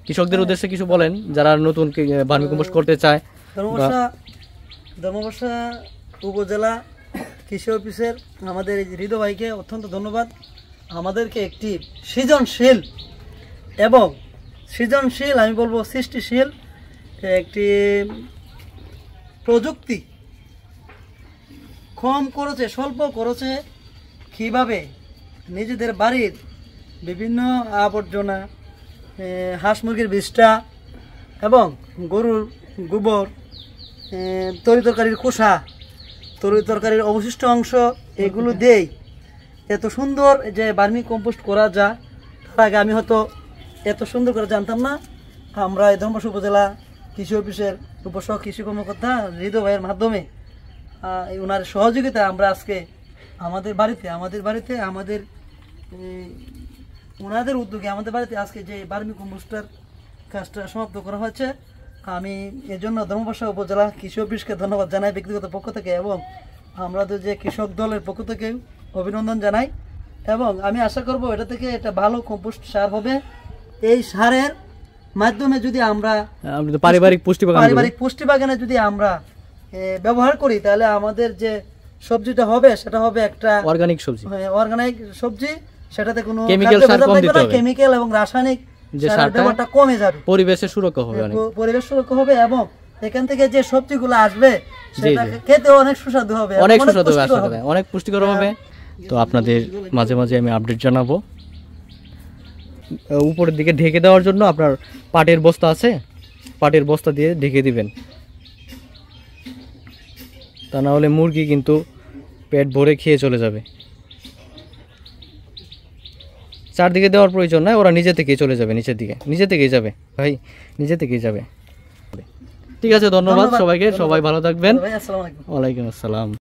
কৃষকদের উদ্দেশ্যে কিছু বলেন যারা নতুন ভার্মি কম্পোস্ট করতে চায়। ধর্মবর্ষা উপজেলা কৃষি অফিসের আমাদের হৃদয় ভাইকে অত্যন্ত ধন্যবাদ। আমাদেরকে একটি সৃজনশীল আমি বলবো সৃষ্টিশীল একটি প্রযুক্তি কম খরচে স্বল্প খরচে কীভাবে নিজেদের বাড়ির বিভিন্ন আবর্জনা, হাঁস মুরগির বিষ্ঠা এবং গরুর গোবর, তরিতরকারির খোসা, তরিতরকারির অবশিষ্ট অংশ এগুলো দিয়েই এত সুন্দর যে ভার্মি কম্পোস্ট করা যায়, তার আগে আমি হয়তো এত সুন্দর করে জানতাম না। আমরা এই ধর্মবর্ষা উপজেলা কৃষি অফিসের উপসহ কৃষি কর্মকর্তা হৃদয় ভাইয়ের মাধ্যমে ওনার সহযোগিতা আমরা আজকে আমাদের বাড়িতে ওনাদের উদ্যোগে আমাদের বাড়িতে আজকে যে ভার্মি কম্পোস্টের কাজটা সমাপ্ত করা হয়েছে। আমি এজন্য ধর্মবর্ষা উপজেলা কৃষি অফিসকে ধন্যবাদ জানাই ব্যক্তিগত পক্ষ থেকে, এবং আমাদের যে কৃষক দলের পক্ষ থেকে অভিনন্দন জানাই। এবং আমি আশা করব এটা থেকে একটা ভালো কম্পোস্ট সার হবে। এই সারের মাধ্যমে যদি আমরা পারিবারিক পুষ্টি বাগানে যদি আমরা ব্যবহার করি, তাহলে আমাদের যে সবজিটা হবে সেটা হবে একটা অর্গানিক সবজি, সেটাতে কোনো কেমিক্যাল এবং রাসায়নিক যে সারটা কমে যাবে, পরিবেশের সুরক্ষা হবে এবং এখান থেকে যে সবজিগুলো আসবে সেটা খেতে অনেক সুস্বাদু হবে, অনেক পুষ্টিকর হবে। তো আপনাদের মাঝে মাঝে আমি আপডেট জানাবো। উপরের দিকে ঢেকে দেওয়ার জন্য আপনার পাটের বস্তা আছে, পাটের বস্তা দিয়ে ঢেকে দিবেন, তা না হলে মুরগি কিন্তু পেট ভরে খেয়ে চলে যাবে। চারদিকে দেওয়ার প্রয়োজন নয়, ওরা নিজে থেকেই চলে যাবে, নিজে থেকেই যাবে ভাই, নিজে থেকেই যাবে। ঠিক আছে, ধন্যবাদ সবাইকে, সবাই ভালো থাকবেন। আসসালামু আলাইকুম। ওয়ালাইকুম আসসালাম।